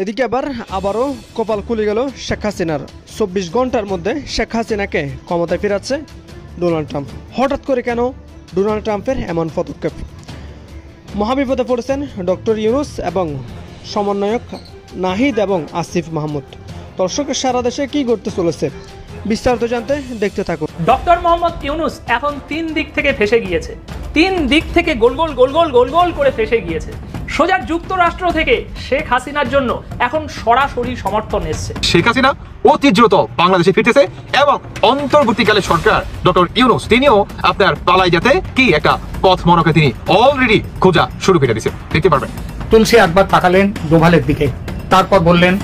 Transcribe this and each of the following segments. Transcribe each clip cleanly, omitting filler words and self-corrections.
এদিকে আবারও কপাল খুলে গেল শেখ হাসিনার। 24 ঘন্টার মধ্যে শেখ হাসিনাকে ক্ষমতায় ফেরাচ্ছে ডোনাল্ড ট্রাম্প। হঠাৎ করে কেন ডোনাল্ড ট্রাম্পের এমন পদক্ষেপ? মহাবিপদে পড়েছেন ডক্টর ইউনূস এবং সমন্বয়ক নাহিদ এবং আসিফ মাহমুদ। দর্শকের সারা দেশে কি ঘটতে চলেছে বিস্তারিত জানতে দেখতে থাকুন। ডক্টর মোহাম্মদ ইউনূস এখন 3 দিক থেকে ফেসে গিয়েছে। 3 দিক থেকে গোল গোল করে ফেসে গিয়েছে। সোজা যুক্তরাষ্ট্র থেকে শেখ হাসিনার জন্য এখন সরাসরি সমর্থন এসছে। শেখ হাসিনা অতি দ্রুত বাংলাদেশে ফিরতেছে এবং অন্তর্বর্তীকালে সরকার ডক্টর ইউনূস তিনিও আপনার পালাই যেতে কি একটা পথ মনকে তিনি অলরেডি খোঁজা শুরু করে দিয়েছে। দেখতে পারবেন তুলসী একবার তাকালেন ডোভালের দিকে, তারপর বললেন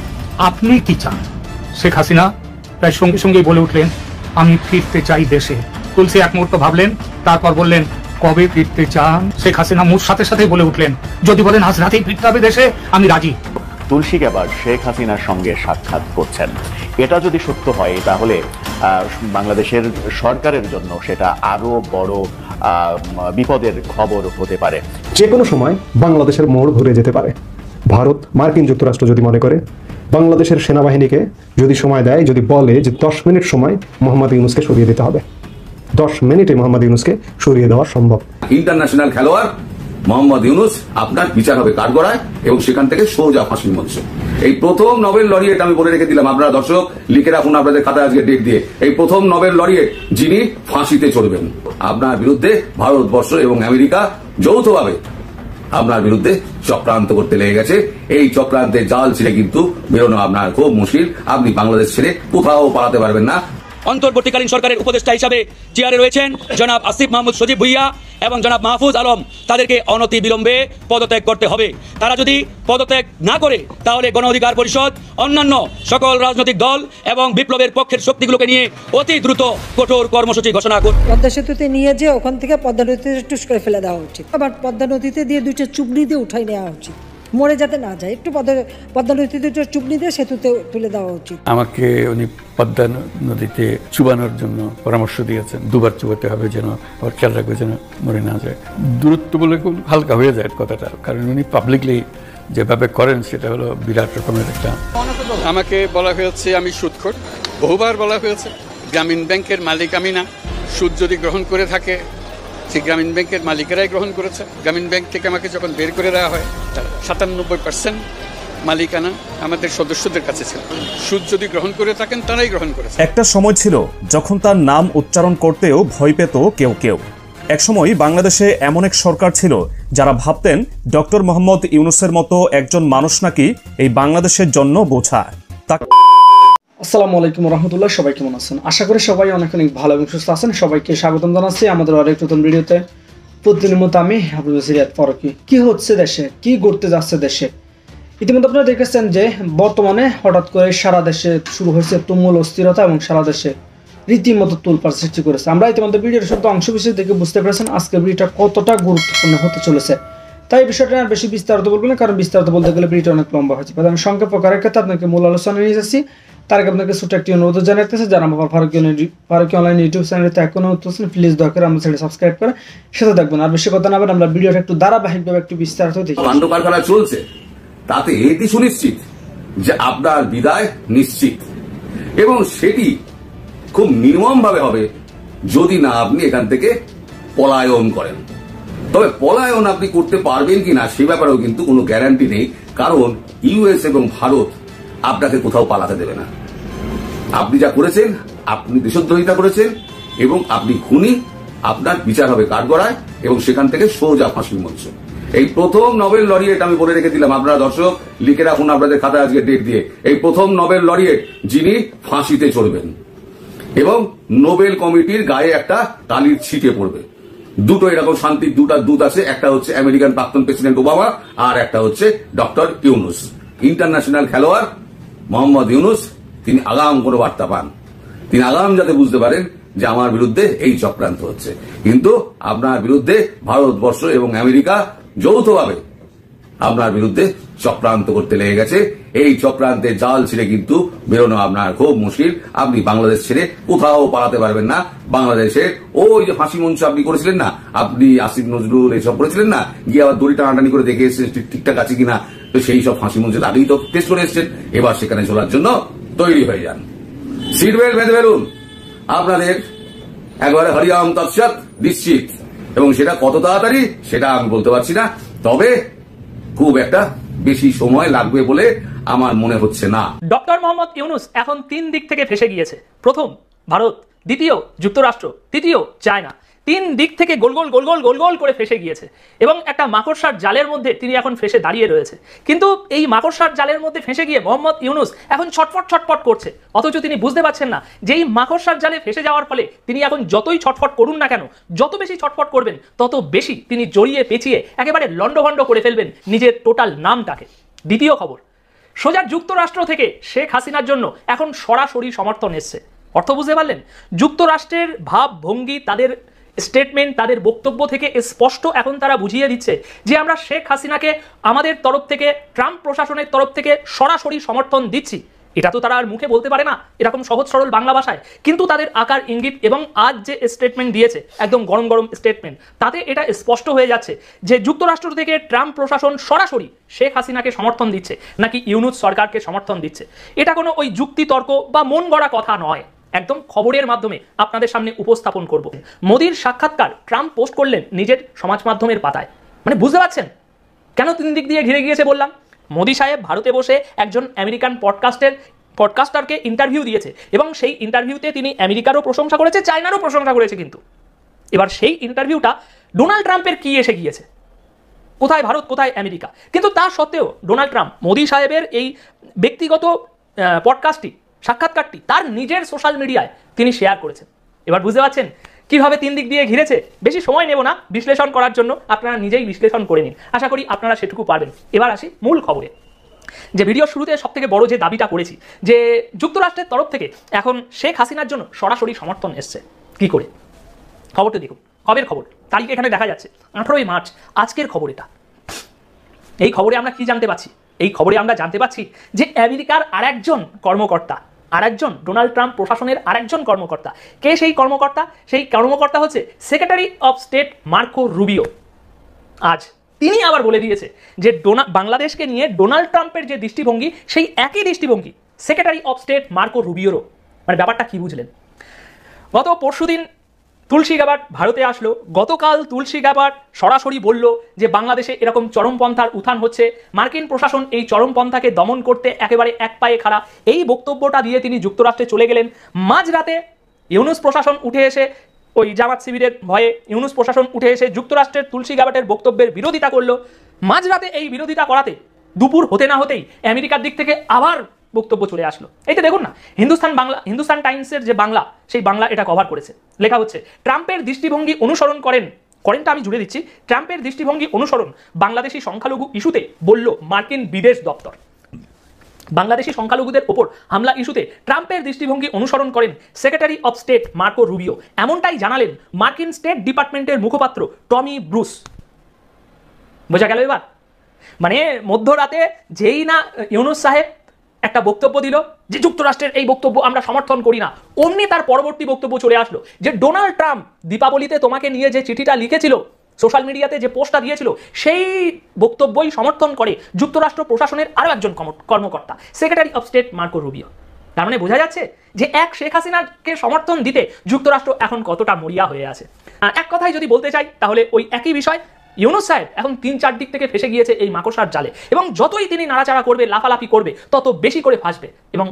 আপনি কি চান? শেখ হাসিনা প্রায় সঙ্গে সঙ্গে বলে উঠলেন আমি ফিরতে চাই দেশে। তুলসী এক মুহূর্ত ভাবলেন, তারপর বললেন কবে ফিরতে চান? শেখ হাসিনা মুখ সাথে সাথে বলে উঠলেন যদি বলেন আজ রাতেই ফিরতে হবে দেশে, আমি রাজি। তুলসী আবার শেখ হাসিনার সঙ্গে সাক্ষাৎ করছেন। এটা যদি সত্য হয় তাহলে বাংলাদেশের সরকারের জন্য সেটা আরো বড় বিপদের খবর হতে পারে। যে কোনো সময় বাংলাদেশের মোড় ঘুরে যেতে পারে। ভারত মার্কিন যুক্তরাষ্ট্র যদি মনে করে বাংলাদেশের সেনাবাহিনীকে যদি সময় দেয়, যদি বলে যে 10 মিনিট সময় মোহাম্মদ ইউনূসকে সরিয়ে দিতে হবে, 10 মিনিটে মোহাম্মদ ইউনূসকে সরিয়ে দেওয়া সম্ভব। ইন্টারন্যাশনাল খেলোয়াড় মোহাম্মদ ইউনূস আপনার বিচার হবে কাঠগড়ায় এবং সেখান থেকে সোজা ফাঁসির মঞ্চে। এই প্রথম নোবেল লরিয়েট আমি বলে রেখে দিলাম, আপনারা দর্শক লিখে রাখুন আপনাদের খাতায় আজকে ডেট দিয়ে। এই প্রথম নোবেল লরিয়েট যিনি ফাঁসিতে চড়বেন। আপনার বিরুদ্ধে ভারতবর্ষ এবং আমেরিকা যৌথভাবে আপনার বিরুদ্ধে চক্রান্ত করতে লেগে গেছে। এই চক্রান্তের জাল ছিঁড়ে কিন্তু বেরোনো আপনার খুব মুশকিল। আপনি বাংলাদেশ ছেড়ে কোথাও পালাতে পারবেন না। অন্তর্বর্তীকালীন সরকারের উপদেষ্টা হিসাবে চেয়ারে রয়েছেন জনাব আসিফ মাহমুদ সজীব ভুইয়া এবং জনাব মাহফুজ আলম। তাদেরকে অনতি বিলম্বে পদত্যাগ করতে হবে। তারা যদি পদত্যাগ না করে তাহলে গণ অধিকার পরিষদ অন্যান্য সকল রাজনৈতিক দল এবং বিপ্লবের পক্ষের শক্তিগুলোকে নিয়ে অতি দ্রুত কঠোর কর্মসূচি ঘোষণা করবে। পদ্মা সেতুতে নিয়ে যে ওখান থেকে পদ্মা নদীতে টুস করে ফেলে দেওয়া উচিত। আবার পদ্মা নদীতে দিয়ে 2টা চুবনি দিয়ে উঠাই নেওয়া উচিত, মরে যাতে না যায়। একটু পদ্মা নদীতে 2টা চুবনি দিয়ে সেতুতে তুলে দেওয়া উচিত। আমাকে উনি পদ্মা নদীতে চুবানোর জন্য পরামর্শ দিয়েছেন। 2বার চুবাতে হবে, যেন আবার খেয়াল রাখবে যেন মরে না যায়। দূরত্ব বলে খুব হালকা হয়ে যায় কথাটা, কারণ উনি পাবলিকলি যেভাবে করেন সেটা হলো বিরাট রকমের একটা। আমাকে বলা হয়েছে আমি সুদখোর, বহুবার বলা হয়েছে। গ্রামীণ ব্যাংকের মালিক আমি না। সুদ যদি গ্রহণ করে থাকে সেই গ্রামীণ ব্যাংকের মালিকেরাই গ্রহণ করেছে। গ্রামীণ ব্যাংক থেকে আমাকে যখন বের করে দেওয়া হয় 97% মালিকানা আমাদের সদস্যদের কাছে ছিল। সুদ যদি গ্রহণ করে থাকেন তারাই গ্রহণ করেছে। একটা সময় ছিল যখন তার নাম উচ্চারণ করতেও ভয় পেত কেউ কেউ। একসময় বাংলাদেশে এমন এক সরকার ছিল যারা ভাবতেন ডক্টর মোহাম্মদ ইউনূসের মতো একজন মানুষ নাকি এই বাংলাদেশের জন্য বোঝা। আসসালামু আলাইকুম রহমতুল্লাহ। সবাই কেমন আছেন? আশা করি সবাই অনেক ভালো এবং সুস্থ আছেন। সবাইকে স্বাগতম জানাচ্ছি আমাদের আরেক নতুন ভিডিওতে। প্রতিদিনের মতো আমি রিয়াদ ফারুকী। কি হচ্ছে দেশে, কি ঘটতে যাচ্ছে দেশে? ইতিমধ্যে আপনারা দেখেছেন যে বর্তমানে হঠাৎ করে সারা দেশে শুরু হয়েছে তুমুল অস্থিরতা এবং সারা দেশে রীতিমতো তোলপাড় সৃষ্টি করেছে। আমরা ইতিমধ্যে ভিডিওর শুধু অংশ বিশেষ দেখে বুঝতে পেরেছেন আজকের ভিডিওটা কতটা গুরুত্বপূর্ণ হতে চলেছে। তাই বিষয়টা আর বেশি বিস্তারিত বলবো না, কারণ বিস্তারিত বলতে গেলে ভিডিওটা অনেক লম্বা হয়েছে। আমি সংক্ষেপ করার ক্ষেত্রে আপনাকে মূল আলোচনা নিয়ে যাচ্ছি। তার আগে আপনাকে ছোট্ট একটি অনুরোধ জানাতেছে, যারা আমার ফারুকী অনলাইন ইউটিউব চ্যানেলতে এখনো হচ্ছেন প্লিজ দয়া করে আমার চ্যানেল সাবস্ক্রাইব করে সাথে দেখবেন। আর বেশি কথা না বলে আমরা ভিডিওটা একটু ধারাবাহিকভাবে একটু বিস্তারিত দেখি। কাণ্ড কারখানা চলছে, তাতে এটি সুনিশ্চিত যে আপনার বিদায় নিশ্চিত, এবং সেটি খুব নির্মমভাবে হবে যদি না আপনি এখান থেকে পলায়ন করেন। তবে পলায়ন আপনি করতে পারবেন কিনা সে ব্যাপারেও কিন্তু কোনো গ্যারান্টি নেই, কারণ ইউএস এবং ভারত আপনাকে কোথাও পালাতে দেবে না। আপনি যা করেছেন, আপনি দেশদ্রোহিতা করেছেন এবং আপনি খুনি। আপনার বিচার হবে কাঠগড়ায় এবং সেখান থেকে সোজা ফাঁসির মঞ্চ। এই প্রথম নোবেল লরিয়েট আমি বলে রেখে দিলাম, আপনারা দর্শক লিখে রাখুন আপনাদের খাতায় আজকে ডেট দিয়ে। এই প্রথম নোবেল লরিয়েট যিনি ফাঁসিতে চড়বেন এবং নোবেল কমিটির গায়ে একটা টালির ছিটে পড়বে। দুটো এরকম শান্তির দুটা দূত আছে, একটা হচ্ছে আমেরিকান প্রাক্তন প্রেসিডেন্ট ওবামা আর একটা হচ্ছে ডক্টর ইউনূস। ইন্টারন্যাশনাল খেলোয়াড় মোহাম্মদ ইউনূস তিনি আগাম কোনো বার্তা পান, তিনি আগাম যাতে বুঝতে পারেন যে আমার বিরুদ্ধে এই চক্রান্ত হচ্ছে। কিন্তু আপনার বিরুদ্ধে ভারতবর্ষ এবং আমেরিকা যৌথভাবে আপনার বিরুদ্ধে চক্রান্ত করতে লেগে গেছে। এই চক্রান্তের জাল ছেড়ে কিন্তু বেরোনো আপনার খুব মুশকিল। আপনি বাংলাদেশ ছেড়ে কোথাও পালাতে পারবেন না। বাংলাদেশে ওই যে ফাঁসি মঞ্চ আপনি করেছিলেন না, আপনি আসিফ নজরুল এইসব করেছিলেন না, গিয়ে আবার দড়ি টানাটানি করে দেখে এসেছেন ঠিকঠাক আছে কিনা, তো সেই সব ফাঁসি মঞ্চের আগেই তো টেস্ট করে এসেছেন। এবার সেখানে চলার জন্য তৈরি হয়ে যান, সিট বেল্ট বেঁধে ফেলুন। আপনাদের একবারে হরিয়াম তৎসৎ নিশ্চিত, এবং সেটা কত তাড়াতাড়ি সেটা আমি বলতে পারছি না, তবে খুব একটা বেশি সময় লাগবে বলে আমার মনে হচ্ছে না। ডক্টর মোহাম্মদ ইউনুস এখন 3 দিক থেকে ফেসে গিয়েছে। প্রথম ভারত, দ্বিতীয় যুক্তরাষ্ট্র, তৃতীয় চায়না। 3 দিক থেকে গোল গোল গোল গোল গোল গোল করে ফেসে গিয়েছে এবং একটা মাকড়সার জালের মধ্যে তিনি এখন ফেসে দাঁড়িয়ে রয়েছে। কিন্তু এই মাকড়সার জালের মধ্যে ফেসে গিয়ে মোহাম্মদ ইউনুস এখন ছটফট ছটফট করছে, অথচ তিনি বুঝতে পারছেন না যে এই মাকড়সার জালে ফেসে যাওয়ার ফলে তিনি এখন যতই ছটফট করুন না কেন, যত বেশি ছটফট করবেন তত বেশি তিনি জড়িয়ে পেঁচিয়ে একেবারে লন্ডভন্ড করে ফেলবেন নিজের টোটাল নামটাকে। দ্বিতীয় খবর, সোজা যুক্তরাষ্ট্র থেকে শেখ হাসিনার জন্য এখন সরাসরি সমর্থন এসছে। অর্থ বুঝতে পারলেন? যুক্তরাষ্ট্রের ভাব ভঙ্গি, তাদের স্টেটমেন্ট, তাদের বক্তব্য থেকে স্পষ্ট এখন তারা বুঝিয়ে দিচ্ছে যে আমরা শেখ হাসিনাকে আমাদের তরফ থেকে, ট্রাম্প প্রশাসনের তরফ থেকে সরাসরি সমর্থন দিচ্ছি। এটা তো তারা আর মুখে বলতে পারে না এরকম সহজ সরল বাংলা ভাষায়, কিন্তু তাদের আকার ইঙ্গিত এবং আজ যে স্টেটমেন্ট দিয়েছে একদম গরম গরম স্টেটমেন্ট, তাতে এটা স্পষ্ট হয়ে যাচ্ছে যে যুক্তরাষ্ট্র থেকে ট্রাম্প প্রশাসন সরাসরি শেখ হাসিনাকে সমর্থন দিচ্ছে নাকি ইউনুস সরকারকে সমর্থন দিচ্ছে। এটা কোনো ওই যুক্তি তর্ক বা মন গড়া কথা নয়, একদম খবরের মাধ্যমে আপনাদের সামনে উপস্থাপন করব। মোদির সাক্ষাৎকার ট্রাম্প পোস্ট করলেন নিজের সমাজ মাধ্যমের পাতায়। মানে বুঝতে পারছেন কেন 3 দিক দিয়ে ঘিরে গিয়েছে বললাম? মোদি সাহেব ভারতে বসে একজন আমেরিকান পডকাস্টারকে ইন্টারভিউ দিয়েছে এবং সেই ইন্টারভিউতে তিনি আমেরিকারও প্রশংসা করেছে, চায়নারও প্রশংসা করেছে। কিন্তু এবার সেই ইন্টারভিউটা ডোনাল্ড ট্রাম্পের কি এসে গিয়েছে? কোথায় ভারত, কোথায় আমেরিকা? কিন্তু তা সত্ত্বেও ডোনাল্ড ট্রাম্প মোদি সাহেবের এই ব্যক্তিগত পডকাস্টটি, সাক্ষাৎকারটি তার নিজের সোশ্যাল মিডিয়ায় তিনি শেয়ার করেছেন। এবার বুঝতে পারছেন কিভাবে 3 দিক দিয়ে ঘিরেছে? বেশি সময় নেব না বিশ্লেষণ করার জন্য, আপনারা নিজেই বিশ্লেষণ করে নিন, আশা করি আপনারা সেটুকু পারবেন। এবার আসি মূল খবরে। যে ভিডিওর শুরুতে সবথেকে বড় যে দাবিটা করেছি যে যুক্তরাষ্ট্রের তরফ থেকে এখন শেখ হাসিনার জন্য সরাসরি সমর্থন এসছে। কি করে? খবরটা দেখুন, কবের খবর, তারিখ এখানে দেখা যাচ্ছে 18ই মার্চ, আজকের খবর এটা। এই খবরে আমরা কি জানতে পাচ্ছি? এই খবরে আমরা জানতে পাচ্ছি যে আমেরিকার আরেকজন কর্মকর্তা, আরেকজন ডোনাল্ড ট্রাম্প প্রশাসনের আরেকজন কর্মকর্তা। কে সেই কর্মকর্তা? সেই কর্মকর্তা হচ্ছে secretary of state Marco Rubio. আজ তিনি আবার বলে দিয়েছে যে বাংলাদেশকে নিয়ে ডোনাল্ড ট্রাম্পের যে দৃষ্টিভঙ্গি, সেই একই দৃষ্টিভঙ্গি সেক্রেটারি অফ স্টেট মার্কো রুবিওরও। মানে ব্যাপারটা কি বুঝলেন? গত পরশুদিন তুলসী গ্যাবার্ট ভারতে আসলো, গতকাল তুলসী গ্যাবার্ট সরাসরি বলল যে বাংলাদেশে এরকম চরমপন্থার উত্থান হচ্ছে, মার্কিন প্রশাসন এই চরমপন্থাকে দমন করতে একেবারে এক পায়ে খাড়া। এই বক্তব্যটা দিয়ে তিনি যুক্তরাষ্ট্রে চলে গেলেন। মাঝরাতে ইউনুস প্রশাসন উঠে এসে, ওই জামাত শিবিরের ভয়ে ইউনুস প্রশাসন উঠে এসে যুক্তরাষ্ট্রের তুলসী গ্যাবার্টের বক্তব্যের বিরোধিতা করলো। মাঝরাতে এই বিরোধিতা করাতে দুপুর হতে না হতেই আমেরিকার দিক থেকে আবার বক্তব্য চলে আসলো। এইটা দেখুন না, হিন্দুস্তান টাইমসের যে বাংলা, সেই বাংলা এটা কভার করেছে। লেখা হচ্ছে ট্রাম্পের দৃষ্টিভঙ্গি অনুসরণ করেনটা আমি জুড়ে দিচ্ছি, ট্রাম্পের দৃষ্টিভঙ্গি অনুসরণ বাংলাদেশি সংখ্যালঘু ইস্যুতে বলল মার্কিন বিদেশ দপ্তর। বাংলাদেশি সংখ্যালঘুদের ওপর হামলা ইস্যুতে ট্রাম্পের দৃষ্টিভঙ্গি অনুসরণ করেন secretary of state Marco Rubio, এমনটাই জানালেন মার্কিন স্টেট ডিপার্টমেন্টের মুখপাত্র টমি ব্রুস। বোঝা গেল এবার? মানে মধ্যরাতে যেই না ইউনুস সাহেব একটা বক্তব্য দিল যে যুক্তরাষ্ট্রের এই বক্তব্য আমরা সমর্থন করি না, অমনি তার পরবর্তী বক্তব্য চলে আসলো যে ডোনাল্ড ট্রাম্প দীপাবলিতে তোমাকে নিয়ে যে চিঠিটা লিখেছিল, সোশ্যাল মিডিয়াতে যে পোস্টটা দিয়েছিল, সেই বক্তব্যই সমর্থন করে যুক্তরাষ্ট্র প্রশাসনের আরও একজন কর্মকর্তা secretary of state Marco Rubio. তার মানে বোঝা যাচ্ছে যে এক শেখ হাসিনাকে সমর্থন দিতে যুক্তরাষ্ট্র এখন কতটা মরিয়া হয়ে আছে। এক কথায় যদি বলতে চাই তাহলে ওই একই বিষয়, ইউনুস সাহেব এখন 3-4 দিক থেকে ফেসে গিয়েছে এই মাকড়সার জালে, এবং যতই তিনি নাড়াচাড়া করবে, লাফালাফি করবে, তত বেশি করে ফাঁসবে। এবং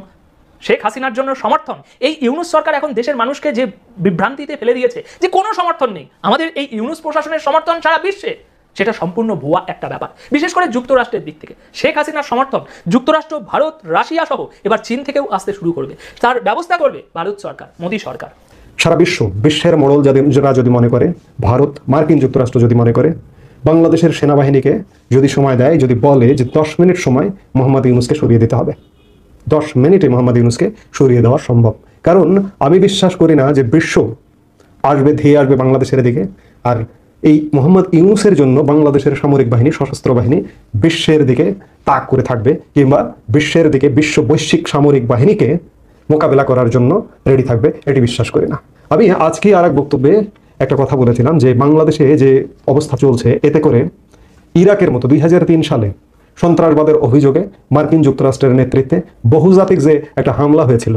শেখ হাসিনার জন্য সমর্থন, এই ইউনুস সরকার এখন দেশের মানুষকে যে বিভ্রান্তিতে ফেলে দিয়েছে যে কোনো সমর্থন নেই, আমাদের এই ইউনুস প্রশাসনের সমর্থন সারা বিশ্বে, সেটা সম্পূর্ণ ভুয়া একটা ব্যাপার। বিশেষ করে যুক্তরাষ্ট্রের দিক থেকে শেখ হাসিনার সমর্থন যুক্তরাষ্ট্র, ভারত, রাশিয়া সহ এবার চীন থেকেও আসতে শুরু করবে। তার ব্যবস্থা করবে ভারত সরকার, মোদী সরকার। সারা বিশ্বের মোড়ল যারা যদি মনে করে, ভারত, মার্কিন যুক্তরাষ্ট্র যদি মনে করে, বাংলাদেশের সেনাবাহিনীকে যদি সময় দেয়, যদি বলে যে 10 মিনিট সময় মোহাম্মদ ইউনুসকে সরিয়ে দিতে হবে, 10 মিনিটে মোহাম্মদ ইউনুসকে সরিয়ে দেওয়া সম্ভব। কারণ আমি বিশ্বাস করি না যে বিশ্ব আসবে, ধেয়ে আসবে বাংলাদেশের দিকে, আর এই মোহাম্মদ ইউনূসের জন্য বাংলাদেশের সামরিক বাহিনী, সশস্ত্র বাহিনী বিশ্বের দিকে তাক করে থাকবে, কিংবা বিশ্বের দিকে বিশ্ব বৈশ্বিক সামরিক বাহিনীকে মোকাবেলা করার জন্য রেডি থাকবে, এটি বিশ্বাস করি না। আমি আজকে আর এক বক্তব্যে একটা কথা বলেছিলাম যে বাংলাদেশে যে অবস্থা চলছে, এতে করে ইরাকের মতো 2003 সালে সন্ত্রাসবাদের অভিযোগে মার্কিন যুক্তরাষ্ট্রের নেতৃত্বে বহুজাতিক যে একটা হামলা হয়েছিল,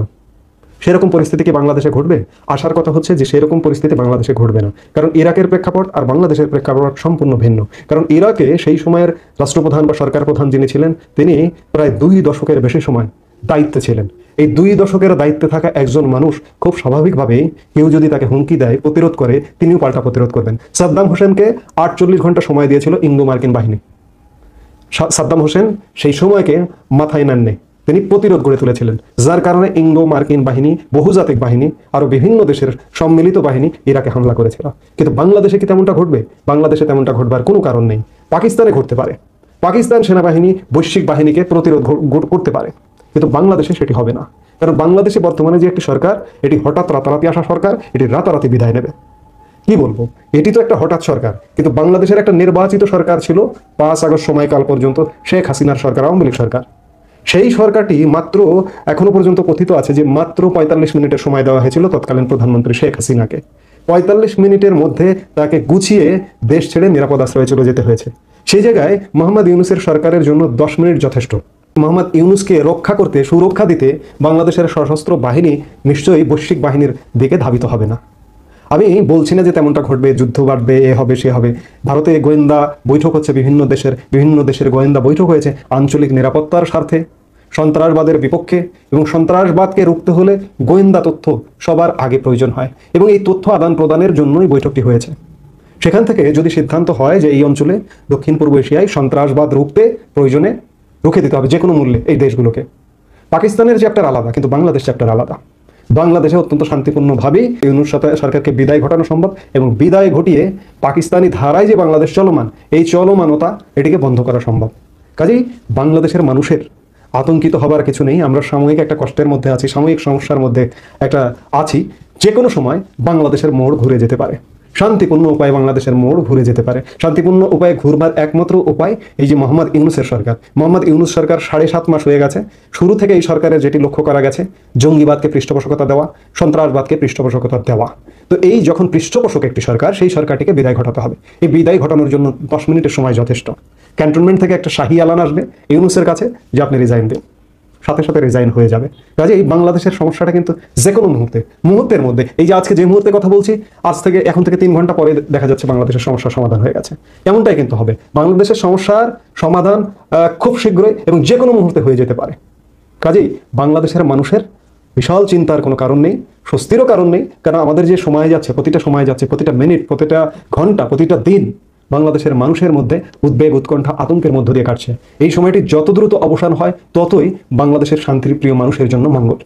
সেরকম পরিস্থিতি কি বাংলাদেশে ঘটবে? আসার কথা হচ্ছে যে সেরকম পরিস্থিতি বাংলাদেশে ঘটবে না, কারণ ইরাকের প্রেক্ষাপট আর বাংলাদেশের প্রেক্ষাপট সম্পূর্ণ ভিন্ন। কারণ ইরাকে সেই সময়ের রাষ্ট্রপ্রধান বা সরকার প্রধান যিনি ছিলেন, তিনি প্রায় 2 দশকের বেশি সময় দায়িত্বে ছিলেন। এই 2 দশকের দায়িত্বে থাকা একজন মানুষ খুব স্বাভাবিকভাবেই কেউ যদি তাকে হুমকি দেয়, প্রতিরোধ করে, তিনিও পাল্টা প্রতিরোধ করবেন। সাদ্দাম হোসেনকে 48 ঘন্টা সময় দিয়েছিল ইন্দো মার্কিন বাহিনী। সাদ্দাম হোসেন সেই সময়কে মাথায় নেননি, তিনি প্রতিরোধ গড়ে তুলেছিলেন, যার কারণে ইন্দো মার্কিন বাহিনী, বহুজাতিক বাহিনী, আরো বিভিন্ন দেশের সম্মিলিত বাহিনী ইরাকে হামলা করেছিল। কিন্তু বাংলাদেশে কি তেমনটা ঘটবে? বাংলাদেশে তেমনটা ঘটবার কোনো কারণ নেই। পাকিস্তানে ঘটতে পারে, পাকিস্তান সেনাবাহিনী বৈশ্বিক বাহিনীকে প্রতিরোধ করতে পারে, কিন্তু বাংলাদেশে সেটি হবে না। কারণ বাংলাদেশে বর্তমানে যে একটি সরকার, এটি হঠাৎ রাতারাতি আসা সরকার, এটি রাতারাতি বিদায় নেবে। কি বলবো, এটি তো একটা হঠাৎ সরকার, কিন্তু বাংলাদেশের একটা নির্বাচিত সরকার ছিল 5 আগস্ট সময়কাল পর্যন্ত, শেখ হাসিনার সরকার, আওয়ামী লীগ সরকার। সেই সরকারটি মাত্র, এখনো পর্যন্ত কথিত আছে যে মাত্র 45 মিনিটের সময় দেওয়া হয়েছিল তৎকালীন প্রধানমন্ত্রী শেখ হাসিনাকে। 45 মিনিটের মধ্যে তাকে গুছিয়ে দেশ ছেড়ে নিরাপদ আশ্রয়ে চলে যেতে হয়েছে। সেই জায়গায় মোহাম্মদ ইউনূসের সরকারের জন্য 10 মিনিট যথেষ্ট। মোহাম্মদ ইউনূসকে রক্ষা করতে, সুরক্ষা দিতে বাংলাদেশের সশস্ত্র বাহিনী নিশ্চয়ই বৈশ্বিক বাহিনীর দিকে ধাবিত হবে না। আমি বলছি না যে তেমনটা ঘটবে, যুদ্ধ বাড়বে, এ হবে সে হবে। ভারতে গোয়েন্দা বৈঠক হচ্ছে, বিভিন্ন দেশের গোয়েন্দা বৈঠক হয়েছে আঞ্চলিক নিরাপত্তার স্বার্থে, সন্ত্রাসবাদের বিপক্ষে, এবং সন্ত্রাসবাদকে রুখতে হলে গোয়েন্দা তথ্য সবার আগে প্রয়োজন হয়, এবং এই তথ্য আদান প্রদানের জন্যই বৈঠকটি হয়েছে। সেখান থেকে যদি সিদ্ধান্ত হয় যে এই অঞ্চলে, দক্ষিণ পূর্ব এশিয়ায় সন্ত্রাসবাদ রুখতে প্রয়োজনে রুখে দিতে হবে যে কোনো মূল্যে এই দেশগুলোকে। পাকিস্তানের চ্যাপ্টার আলাদা, কিন্তু বাংলাদেশ চ্যাপ্টার আলাদা। বাংলাদেশে অত্যন্ত শান্তিপূর্ণভাবেই ইউনূস সরকারকে বিদায় ঘটানো সম্ভব, এবং বিদায় ঘটিয়ে পাকিস্তানি ধারায় যে বাংলাদেশ চলমান, এই চলমানতা এটিকে বন্ধ করা সম্ভব। কাজেই বাংলাদেশের মানুষের আতঙ্কিত হবার কিছু নেই। আমরা সাময়িক একটা কষ্টের মধ্যে আছি, সাময়িক সমস্যার মধ্যে একটা আছি। যে কোনো সময় বাংলাদেশের মোড় ঘুরে যেতে পারে, শান্তিপূর্ণ উপায়ে বাংলাদেশের মোড় ঘুরে যেতে পারে। শান্তিপূর্ণ উপায়ে ঘুরবার একমাত্র উপায় এই যে মোহাম্মদ ইউনূসের সরকার। মোহাম্মদ ইউনূস সরকার 7.5 মাস হয়ে গেছে। শুরু থেকে এই সরকারের যেটি লক্ষ্য করা গেছে, জঙ্গিবাদকে পৃষ্ঠপোষকতা দেওয়া, সন্ত্রাসবাদকে পৃষ্ঠপোষকতা দেওয়া। তো এই যখন পৃষ্ঠপোষক একটি সরকার, সেই সরকারটিকে বিদায় ঘটাতে হবে। এই বিদায় ঘটানোর জন্য 10 মিনিটের সময় যথেষ্ট। ক্যান্টনমেন্ট থেকে একটা শাহী আলান আসবে ইউনূসের কাছে যে আপনি রিজাইন দিন, সাথে সাথে রিজাইন হয়ে যাবে। কাজে এই বাংলাদেশের সমস্যাটা কিন্তু যে কোনো মুহূর্তের মধ্যে, এই যে আজকে যে মুহূর্তে কথা বলছি, এখন থেকে 3 ঘন্টা পরে দেখা যাচ্ছে বাংলাদেশের সমস্যার সমাধান হয়ে গেছে। এমনটাই কিন্তু হবে। বাংলাদেশের সমস্যার সমাধান খুব শীঘ্রই এবং যে কোনো মুহূর্তে হয়ে যেতে পারে। কাজেই বাংলাদেশের মানুষের বিশাল চিন্তার কোনো কারণ নেই, স্বস্তিরও কারণ নেই। কারণ আমাদের যে সময় যাচ্ছে, প্রতিটা সময় যাচ্ছে, প্রতিটা মিনিট, প্রতিটা ঘন্টা, প্রতিটা দিন বাংলাদেশের মানুষের মধ্যে উদ্বেগ, উৎকণ্ঠা, আতঙ্কের মধ্য দিয়ে কাটছে। এই সময়টি যত দ্রুত অবসান হয়, ততই বাংলাদেশের শান্তিপ্রিয় মানুষের জন্য মঙ্গল।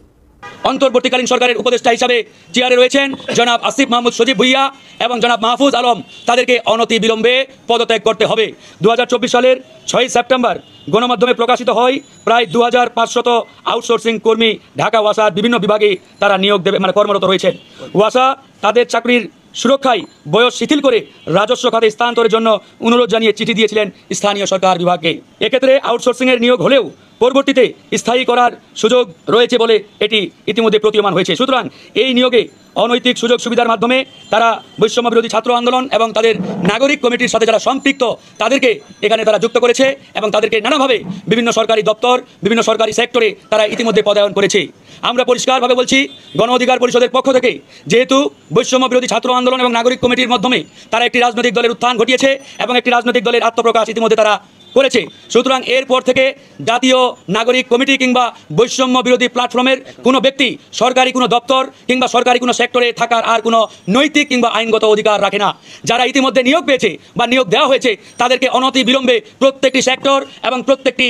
অন্তর্বর্তীকালীন সরকারের উপদেষ্টা হিসাবে চেয়ারে রয়েছেন জনাব আসিফ মাহমুদ সজীব ভুইয়া এবং জনাব মাহফুজ আলম, তাদেরকে অনতি বিলম্বে পদত্যাগ করতে হবে। 2024 সালের 6 সেপ্টেম্বর গণমাধ্যমে প্রকাশিত হয় প্রায় 2500 আউটসোর্সিং কর্মী ঢাকা ওয়াসার বিভিন্ন বিভাগে তারা নিয়োগ দেবে, কর্মরত রয়েছেন। ওয়াসা তাদের চাকরির সুরক্ষায় বয়স শিথিল করে রাজস্ব খাতে স্থানান্তরের জন্য অনুরোধ জানিয়ে চিঠি দিয়েছিলেন স্থানীয় সরকার বিভাগকে। এক্ষেত্রে আউটসোর্সিংয়ের নিয়োগ হলেও পরবর্তীতে স্থায়ী করার সুযোগ রয়েছে বলে এটি ইতিমধ্যে প্রতীয়মান হয়েছে। সুতরাং এই নিয়োগে অনৈতিক সুযোগ সুবিধার মাধ্যমে তারা বৈষম্য বিরোধী ছাত্র আন্দোলন এবং তাদের নাগরিক কমিটির সাথে যারা সম্পৃক্ত, তাদেরকে এখানে তারা যুক্ত করেছে এবং তাদেরকে নানাভাবে বিভিন্ন সরকারি দপ্তর, বিভিন্ন সরকারি সেক্টরে তারা ইতিমধ্যে পদায়ন করেছে। আমরা পরিষ্কারভাবে বলছি, গণ অধিকার পরিষদের পক্ষ থেকে, যেহেতু বৈষম্য বিরোধী ছাত্র আন্দোলন এবং নাগরিক কমিটির মাধ্যমে তারা একটি রাজনৈতিক দলের উত্থান ঘটিয়েছে এবং একটি রাজনৈতিক দলের আত্মপ্রকাশ ইতিমধ্যে তারা করেছে, সুতরাং এরপর থেকে জাতীয় নাগরিক কমিটি কিংবা বৈষম্য বিরোধী প্ল্যাটফর্মের কোনো ব্যক্তি সরকারি কোনো দপ্তর কিংবা সরকারি কোনো সেক্টরে থাকার আর কোনো নৈতিক কিংবা আইনগত অধিকার রাখে না। যারা ইতিমধ্যে নিয়োগ পেয়েছে বা নিয়োগ দেওয়া হয়েছে, তাদেরকে অনতি বিলম্বে প্রত্যেকটি সেক্টর এবং প্রত্যেকটি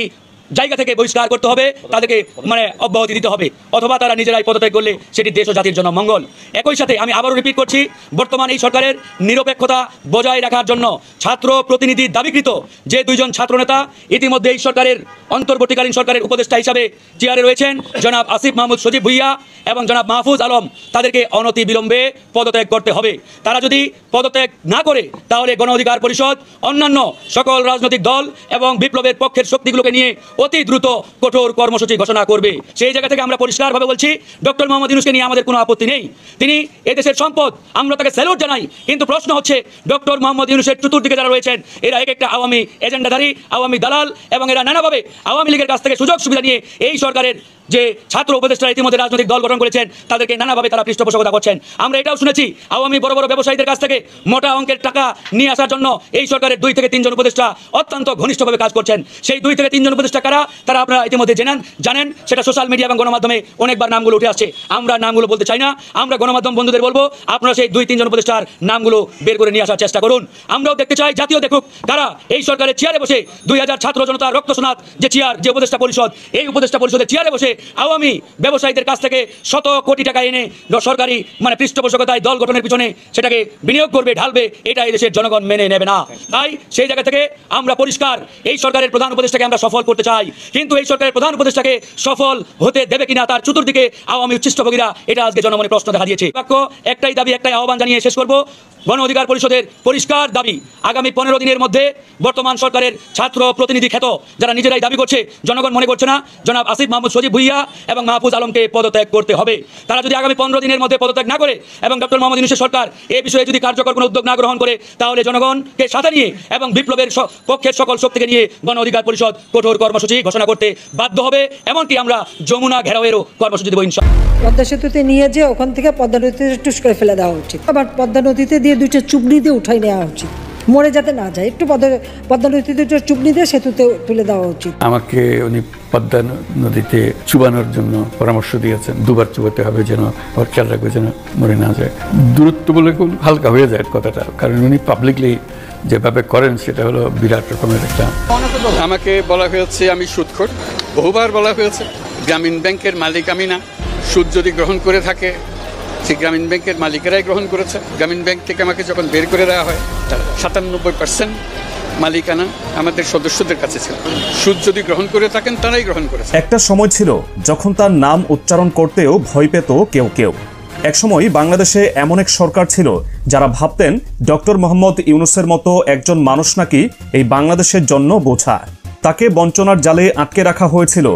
জায়গা থেকে বহিষ্কার করতে হবে, তাদেরকে অব্যাহতি দিতে হবে, অথবা তারা নিজেরাই পদত্যাগ করলে সেটি দেশ ও জাতির জন্য মঙ্গল। একই সাথে আমি আবারও রিপিট করছি, বর্তমান এই সরকারের নিরপেক্ষতা বজায় রাখার জন্য ছাত্র প্রতিনিধি দাবিকৃত যে দুইজন ছাত্রনেতা ইতিমধ্যে এই সরকারের অন্তর্বর্তীকালীন সরকারের উপদেষ্টা হিসাবে চেয়ারে রয়েছেন জনাব আসিফ মাহমুদ সজীব ভুইয়া এবং জনাব মাহফুজ আলম, তাদেরকে অনতি বিলম্বে পদত্যাগ করতে হবে। তারা যদি পদত্যাগ না করে তাহলে গণ অধিকার পরিষদ অন্যান্য সকল রাজনৈতিক দল এবং বিপ্লবের পক্ষের শক্তিগুলোকে নিয়ে অতি দ্রুত কঠোর কর্মসূচি ঘোষণা করবে। সেই জায়গা থেকে আমরা পরিষ্কারভাবে বলছি, ডক্টর মোহাম্মদ ইউনূসকে নিয়ে আমাদের কোনো আপত্তি নেই, তিনি এদেশের সম্পদ, আমরা তাকে স্যালুট জানাই। কিন্তু প্রশ্ন হচ্ছে, ডক্টর মোহাম্মদ ইউনূসের চতুর্দিকে যারা রয়েছেন এরা এক একটা আওয়ামী এজেন্ডাধারী, আওয়ামী দালাল, এবং এরা নানাভাবে আওয়ামী লীগের কাছ থেকে সুযোগ সুবিধা নিয়ে এই সরকারের যে ছাত্র উপদেষ্টারা ইতিমধ্যে রাজনৈতিক দল গঠন করেছেন তাদেরকে নানাভাবে তারা পৃষ্ঠপোষকতা করছেন। আমরা এটাও শুনেছি আওয়ামী বড় বড় ব্যবসায়ীদের কাছ থেকে মোটা অঙ্কের টাকা নিয়ে আসার জন্য এই সরকারের 2 থেকে 3 জন উপদেষ্টা অত্যন্ত ঘনিষ্ঠভাবে কাজ করছেন। সেই 2 থেকে 3 জন উপদেষ্টা কারা তারা আপনারা ইতিমধ্যে জানেন, সেটা সোশ্যাল মিডিয়া এবং গণমাধ্যমে অনেকবার নামগুলো উঠে আসছে। আমরা নামগুলো বলতে চাই না, আমরা গণমাধ্যম বন্ধুদের বলবো আপনারা সেই 2-3 জন উপদেষ্টার নামগুলো বের করে নিয়ে আসার চেষ্টা করুন। আমরাও দেখতে চাই, জাতীয় দেখুক কারা এই সরকারের চেয়ারে বসে 2000 ছাত্র জনতা রক্তসোনাত যে চেয়ার, যে উপদেষ্টা পরিষদ, এই উপদেষ্টা পরিষদের চেয়ারে বসে আওয়ামী ব্যবসায়ীদের কাছ থেকে শত কোটি টাকা এনে সরকারি পৃষ্ঠপোষকতায় দল গঠনের পিছনে সেটাকে বিনিয়োগ করবে, ঢালবে, এটা এই দেশের জনগণ মেনে নেবে না। তাই সেই জায়গা থেকে আমরা পরিষ্কার এই সরকারের প্রধান উপদেষ্টাকে আমরা সফল করতে চাই, কিন্তু এই সরকারের প্রধান উপদেষ্টাকে সফল হতে দেবে কিনা তার চতুর্দিকে আওয়ামী উচ্ছিষ্টভোগীরা, এটা আজকে জনমনে প্রশ্ন দেখা দিয়েছে। একটাই দাবি, একটাই আহ্বান জানিয়ে শেষ করব। গণ অধিকার পরিষদের পরিষ্কার দাবি, আগামী 15 দিনের মধ্যে বর্তমান সরকারের ছাত্র প্রতিনিধি খ্যাত যারা নিজেরাই দাবি করছে, জনগণ মনে করছে না, জনাব আসিফ মাহমুদ সজীব ভুইয়া এবং মাহফুজ আলমকে পদত্যাগ করতে হবে। তারা যদি আগামী 15 দিনের মধ্যে পদত্যাগ না করে এবং ডক্টর মোহাম্মদ ইউনূসের সরকার এই বিষয়ে যদি কার্যকর কোনো উদ্যোগ না গ্রহণ করে, তাহলে জনগণকে সাথে নিয়ে এবং বিপ্লবের পক্ষের সকল শক্তিকে নিয়ে গণ অধিকার পরিষদ কঠোর কর্মসূচি ঘোষণা করতে বাধ্য হবে। এমনকি আমরা যমুনা ঘেরাওয়েরও কর্মসূচি দেবো ইনশাআল্লাহ। পদ্মা সেতুতে নিয়ে যে ওখান থেকে পদ্মা নদীতে টুস করে ফেলে দেওয়া উচিত, আবার পদ্মা নদীতে দিয়ে 2টা চুবড়ি দিয়ে উঠাই নেওয়া উচিত, মরে যাতে না যায়, একটু পদ্মা নদীতে 2টা চুবড়ি দিয়ে সেতুতে তুলে দেওয়া উচিত। আমাকে উনি পদ্মা নদীতে চুবানোর জন্য পরামর্শ দিয়েছেন, 2বার চুবাতে হবে, যেন ওর খেয়াল রাখবে যেন মরে না যায়। দূরত্ব বলে হালকা হয়ে যায় কথাটা, কারণ উনি পাবলিকলি যেভাবে করেন সেটা হলো বিরাট রকমের একটা। আমাকে বলা হয়েছে আমি সুদখোর, বহুবার বলা হয়েছে। গ্রামীণ ব্যাংকের মালিক আমি না, সুদ যদি গ্রহণ করে থাকে সেই গ্রামীণ ব্যাংকের মালিকেরাই গ্রহণ করেছে। গ্রামীণ ব্যাংক থেকে আমাকে যখন বের করে দেওয়া হয়, 97% মালিকানা আমাদের সদস্যদের কাছে ছিল। সুদ যদি গ্রহণ করে থাকেন তারাই গ্রহণ করেছে। একটা সময় ছিল যখন তার নাম উচ্চারণ করতেও ভয় পেত কেউ কেউ। একসময় বাংলাদেশে এমন এক সরকার ছিল যারা ভাবতেন ডক্টর মোহাম্মদ ইউনূসের মতো একজন মানুষ নাকি এই বাংলাদেশের জন্য বোঝা। তাকে বঞ্চনার জালে আটকে রাখা হয়েছিল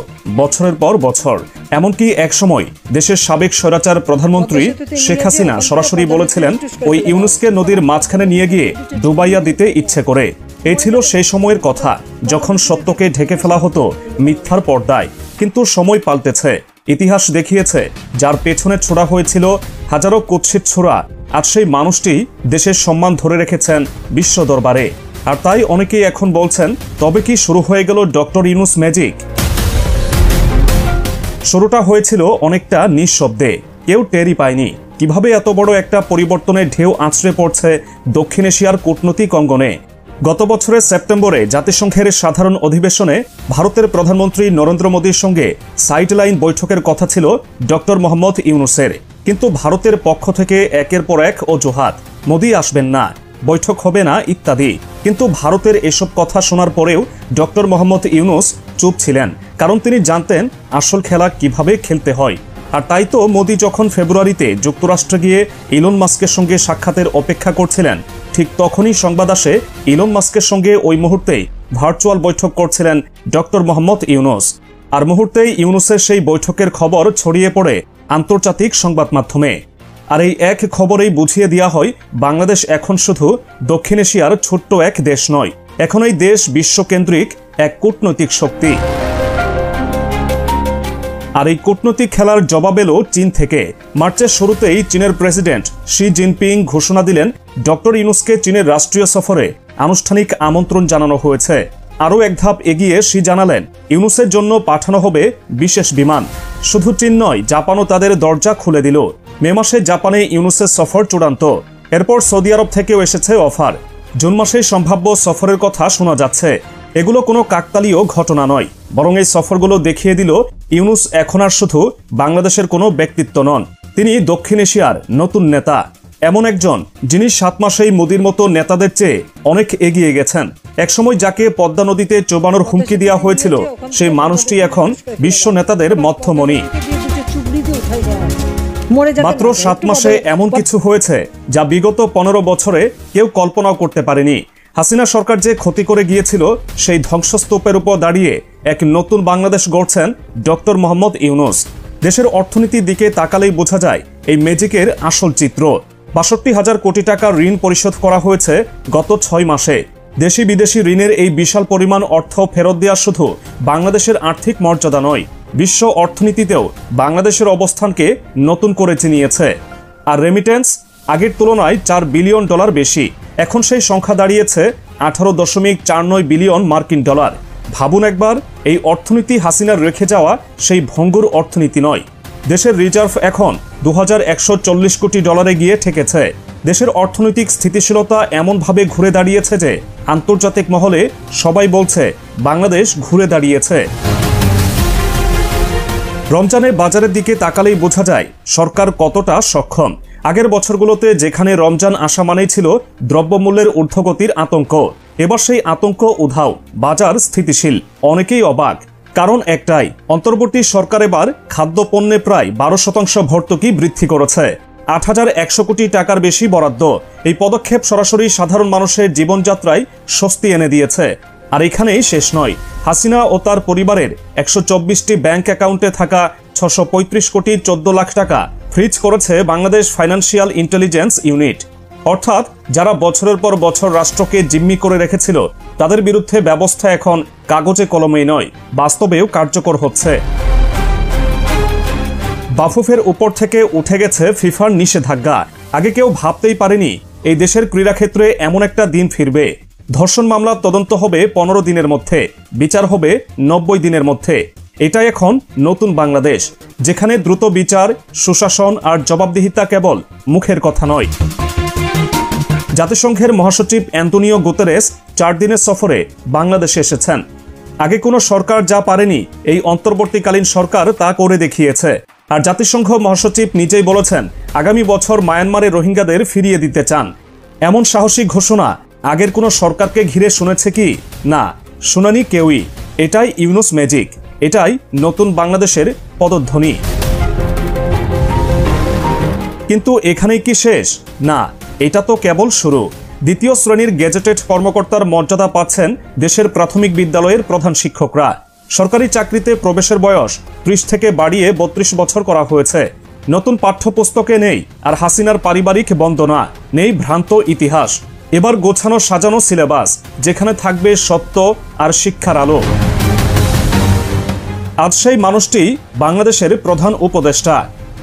বছরের পর বছর। এমনকি একসময় দেশের সাবেক স্বৈরাচার প্রধানমন্ত্রী শেখ হাসিনা সরাসরি বলেছিলেন ওই ইউনূসকে নদীর মাঝখানে নিয়ে গিয়ে ডুবাইয়া দিতে ইচ্ছে করে। এই ছিল সেই সময়ের কথা যখন সত্যকে ঢেকে ফেলা হতো মিথ্যার পর্দায়। কিন্তু সময় পাল্টেছে, ইতিহাস দেখিয়েছে যার পেছনে ছোড়া হয়েছিল হাজারো কুৎসিত ছোড়া, আজ সেই মানুষটি দেশের সম্মান ধরে রেখেছেন বিশ্ব দরবারে। আর তাই অনেকেই এখন বলছেন, তবে কি শুরু হয়ে গেল ডক্টর ইউনূস ম্যাজিক? শুরুটা হয়েছিল অনেকটা নিঃশব্দে, কেউ টেরই পায়নি কিভাবে এত বড় একটা পরিবর্তনের ঢেউ আছড়ে পড়ছে দক্ষিণ এশিয়ার কূটনৈতিক অঙ্গনে। গত বছরের সেপ্টেম্বরে জাতিসংঘের সাধারণ অধিবেশনে ভারতের প্রধানমন্ত্রী নরেন্দ্র মোদীর সঙ্গে সাইডলাইন বৈঠকের কথা ছিল ডক্টর মোহাম্মদ ইউনূসের, কিন্তু ভারতের পক্ষ থেকে একের পর এক অজুহাত, মোদী আসবেন না, বৈঠক হবে না ইত্যাদি। কিন্তু ভারতের এসব কথা শোনার পরেও ডক্টর মোহাম্মদ ইউনূস চুপ ছিলেন, কারণ তিনি জানতেন আসল খেলা কিভাবে খেলতে হয়। আর তাই তো মোদী যখন ফেব্রুয়ারিতে যুক্তরাষ্ট্রে গিয়ে ইলন মাস্কের সঙ্গে সাক্ষাতের অপেক্ষা করছিলেন, ঠিক তখনই সংবাদ আসে ইলন মাস্কের সঙ্গে ওই মুহূর্তেই ভার্চুয়াল বৈঠক করছিলেন ডক্টর মোহাম্মদ ইউনূস। আর মুহূর্তেই ইউনূসের সেই বৈঠকের খবর ছড়িয়ে পড়ে আন্তর্জাতিক সংবাদ মাধ্যমে। আর এই এক খবরেই বুঝিয়ে দেওয়া হয় বাংলাদেশ এখন শুধু দক্ষিণ এশিয়ার ছোট্ট এক দেশ নয়, এখন এই দেশ বিশ্বকেন্দ্রিক এক কূটনৈতিক শক্তি। আর এই কূটনৈতিক খেলার জবাব এলো চীন থেকে। মার্চের শুরুতেই চীনের প্রেসিডেন্ট শি জিনপিং ঘোষণা দিলেন ডক্টর ইউনূসকে চীনের রাষ্ট্রীয় সফরে আনুষ্ঠানিক আমন্ত্রণ জানানো হয়েছে। আরও এক ধাপ এগিয়ে শি জানালেন ইউনূসের জন্য পাঠানো হবে বিশেষ বিমান। শুধু চীন নয়, জাপানও তাদের দরজা খুলে দিল। মে মাসে জাপানে ইউনূসের সফর চূড়ান্ত, এরপর সৌদি আরব থেকেও এসেছে অফার। জুন মাসে সম্ভাব্য সফরের কথা শোনা যাচ্ছে। এগুলো কোনো কাকতালীয় ঘটনা নয়, বরং এই সফরগুলো দেখিয়ে দিল ইউনূস এখন আর শুধু বাংলাদেশের কোনো ব্যক্তিত্ব নন, তিনি দক্ষিণ এশিয়ার নতুন নেতা। এমন একজন যিনি 7 মাসেই মোদির মতো নেতাদের চেয়ে অনেক এগিয়ে গেছেন। একসময় যাকে পদ্মা নদীতে চোবানোর হুমকি দেওয়া হয়েছিল, সেই মানুষটি এখন বিশ্ব নেতাদের মধ্যমণি। মাত্র 7 মাসে এমন কিছু হয়েছে যা বিগত 15 বছরে কেউ কল্পনাও করতে পারেনি। হাসিনা সরকার যে ক্ষতি করে গিয়েছিল, সেই ধ্বংসস্তূপের উপর দাঁড়িয়ে এক নতুন বাংলাদেশ গড়ছেন ডক্টর মোহাম্মদ ইউনূস। দেশের অর্থনীতির দিকে তাকালেই বোঝা যায় এই ম্যাজিকের আসল চিত্র। ৬২,০০০ কোটি টাকা ঋণ পরিশোধ করা হয়েছে গত 6 মাসে। দেশি বিদেশি ঋণের এই বিশাল পরিমাণ অর্থ ফেরত দেওয়া শুধু বাংলাদেশের আর্থিক মর্যাদা নয়, বিশ্ব অর্থনীতিতেও বাংলাদেশের অবস্থানকে নতুন করে চিনিয়েছে। আর রেমিটেন্স আগের তুলনায় $4 বিলিয়ন বেশি। এখন সেই সংখ্যা দাঁড়িয়েছে 18.49 বিলিয়ন মার্কিন ডলার। ভাবুন একবার, এই অর্থনীতি হাসিনার রেখে যাওয়া সেই ভঙ্গুর অর্থনীতি নয়। দেশের রিজার্ভ এখন $2140 কোটি গিয়ে ঠেকেছে। দেশের অর্থনৈতিক স্থিতিশীলতা এমনভাবে ঘুরে দাঁড়িয়েছে যে আন্তর্জাতিক মহলে সবাই বলছে বাংলাদেশ ঘুরে দাঁড়িয়েছে। রমজানের বাজারের দিকে তাকালেই বোঝা যায় সরকার কতটা সক্ষম। আগের বছরগুলোতে যেখানে রমজান আসা মানেই ছিল দ্রব্যমূল্যের ঊর্ধ্বগতির আতঙ্ক, এবার সেই আতঙ্ক উধাও, বাজার স্থিতিশীল। অনেকেই অবাক, কারণ একটাই, অন্তর্বর্তী সরকার এবার খাদ্যপণ্যে প্রায় 12% ভর্তুকি বৃদ্ধি করেছে। ৮,১০০ কোটি টাকার বেশি বরাদ্দ। এই পদক্ষেপ সরাসরি সাধারণ মানুষের জীবনযাত্রায় স্বস্তি এনে দিয়েছে। আর এখানেই শেষ নয়, হাসিনা ও তার পরিবারের 124টি ব্যাংক অ্যাকাউন্টে থাকা 635 কোটি 14 লাখ টাকা ফ্রিজ করেছে বাংলাদেশ ফাইন্যান্সিয়াল ইন্টেলিজেন্স ইউনিট। অর্থাৎ যারা বছরের পর বছর রাষ্ট্রকে জিম্মি করে রেখেছিল, তাদের বিরুদ্ধে ব্যবস্থা এখন কাগজে কলমেই নয়, বাস্তবেও কার্যকর হচ্ছে। বাফুফের উপর থেকে উঠে গেছে ফিফার নিষেধাজ্ঞা। আগে কেউ ভাবতেই পারেনি এই দেশের ক্রীড়াক্ষেত্রে এমন একটা দিন ফিরবে। ধর্ষণ মামলার তদন্ত হবে 15 দিনের মধ্যে, বিচার হবে 90 দিনের মধ্যে। এটা এখন নতুন বাংলাদেশ, যেখানে দ্রুত বিচার, সুশাসন আর জবাবদিহিতা কেবল মুখের কথা নয়। জাতিসংঘের মহাসচিব অ্যান্তোনিও গুতেরেস 4 দিনের সফরে বাংলাদেশে এসেছেন। আগে কোনো সরকার যা পারেনি, এই অন্তর্বর্তীকালীন সরকার তা করে দেখিয়েছে। আর জাতিসংঘ মহাসচিব নিজেই বলেছেন আগামী বছর মায়ানমারে রোহিঙ্গাদের ফিরিয়ে দিতে চান। এমন সাহসী ঘোষণা আগের কোনো সরকারকে ঘিরে শুনেছে কি? না, শুনানি কেউই। এটাই ইউনূস ম্যাজিক, এটাই নতুন বাংলাদেশের পদধ্বনি। কিন্তু এখানেই কি শেষ? না, এটা তো কেবল শুরু। দ্বিতীয় শ্রেণীর গেজেটেড কর্মকর্তার মর্যাদা পাচ্ছেন দেশের প্রাথমিক বিদ্যালয়ের প্রধান শিক্ষকরা। সরকারি চাকরিতে প্রবেশের বয়স 30 থেকে বাড়িয়ে 32 বছর করা হয়েছে। নতুন পাঠ্যপুস্তকে নেই আর হাসিনার পারিবারিক বন্দনা, নেই ভ্রান্ত ইতিহাস। এবার গোছানো সাজানো সিলেবাস, যেখানে থাকবে সত্য আর শিক্ষার আলো। আজ সেই মানুষটি বাংলাদেশের প্রধান উপদেষ্টা,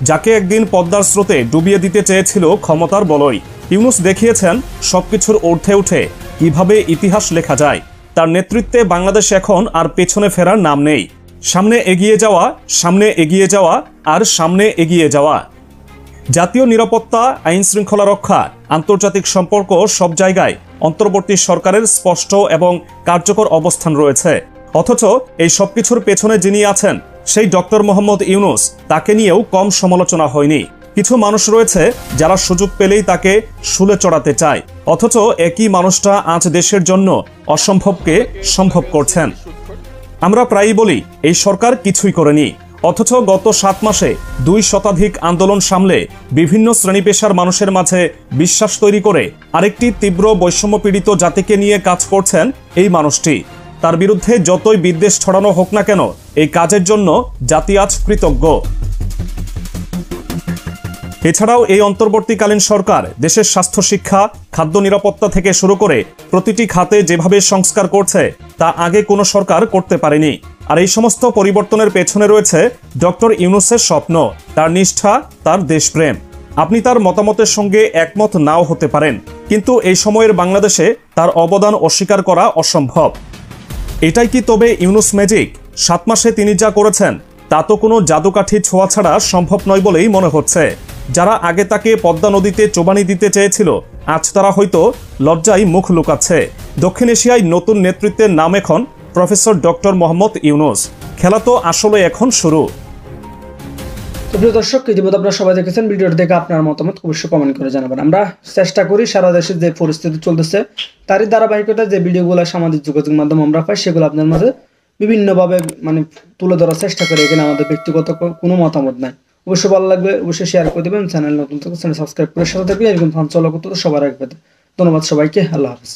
যাকে একদিন পদ্মার স্রোতে ডুবিয়ে দিতে চেয়েছিল ক্ষমতার বলয়। ইউনূস দেখিয়েছেন সবকিছুর ঊর্ধ্বে উঠে কিভাবে ইতিহাস লেখা যায়। তার নেতৃত্বে বাংলাদেশ এখন আর পেছনে ফেরার নাম নেই। সামনে এগিয়ে যাওয়া, সামনে এগিয়ে যাওয়া আর সামনে এগিয়ে যাওয়া। জাতীয় নিরাপত্তা, আইন শৃঙ্খলা রক্ষা, আন্তর্জাতিক সম্পর্ক, সব জায়গায় অন্তর্বর্তী সরকারের স্পষ্ট এবং কার্যকর অবস্থান রয়েছে। অথচ এই সবকিছুর পেছনে যিনি আছেন, সেই ডক্টর মোহাম্মদ ইউনূস, তাকে নিয়েও কম সমালোচনা হয়নি। কিছু মানুষ রয়েছে যারা সুযোগ পেলেই তাকে শুলে চড়াতে চায়, অথচ একই মানুষটা আজ দেশের জন্য অসম্ভবকে সম্ভব করছেন। আমরা প্রায়ই বলি এই সরকার কিছুই করেনি, অথচ গত 7 মাসে 2 শতাধিক আন্দোলন সামলে বিভিন্ন শ্রেণী পেশার মানুষের মাঝে বিশ্বাস তৈরি করে আরেকটি তীব্র বৈষম্যপীড়িত জাতিকে নিয়ে কাজ করছেন এই মানুষটি। তার বিরুদ্ধে যতই বিদ্বেষ ছড়ানো হোক না কেন, এই কাজের জন্য জাতি আজ কৃতজ্ঞ। এছাড়াও এই অন্তর্বর্তীকালীন সরকার দেশের স্বাস্থ্য, শিক্ষা, খাদ্য নিরাপত্তা থেকে শুরু করে প্রতিটি খাতে যেভাবে সংস্কার করছে, তা আগে কোনো সরকার করতে পারেনি। আর এই সমস্ত পরিবর্তনের পেছনে রয়েছে ডক্টর ইউনূসের স্বপ্ন, তার নিষ্ঠা, তার দেশপ্রেম। আপনি তার মতামতের সঙ্গে একমত নাও হতে পারেন, কিন্তু এই সময়ের বাংলাদেশে তার অবদান অস্বীকার করা অসম্ভব। এটাই কি তবে ইউনূস ম্যাজিক? 7 মাসে তিনি যা করেছেন তা তো কোনো জাদুকাঠি ছোঁয়া ছাড়া সম্ভব নয় বলেই মনে হচ্ছে। যারা আগে তাকে পদ্মা নদীতে চোবানি দিতে চেয়েছিল, আজ তারা হয়তো লজ্জায় মুখ লুকাচ্ছে। দক্ষিণ এশিয়ায় নতুন নেতৃত্বের নাম এখন প্রফেসর ডক্টর মোহাম্মদ ইউনূস। খেলা তো আসলে এখন শুরু। তো প্রিয় দর্শক, ইতিমধ্যে আপনারা সবাই দেখেছেন, ভিডিওটি দেখে আপনার মতামত অবশ্যই কমেন্ট করে জানাবেন। আমরা চেষ্টা করি সারা দেশে যে পরিস্থিতি চলতেছে তারই ধারাবাহিকতা যে ভিডিওগুলো সামাজিক যোগাযোগ মাধ্যম আমরা পাই সেগুলো আপনার মাঝে বিভিন্নভাবে তুলে ধরার চেষ্টা করি। এখানে আমাদের ব্যক্তিগত কোনো মতামত নাই। অবশ্যই ভালো লাগবে, অবশ্যই শেয়ার করে দেবেন। চ্যানেল নতুন থাকলে চ্যানেল সাবস্ক্রাইব করে সাথে থাকবে। এরকম ফান চলা করতে সবার আগে পেতে। ধন্যবাদ সবাইকে। আল্লাহ হাফিজ।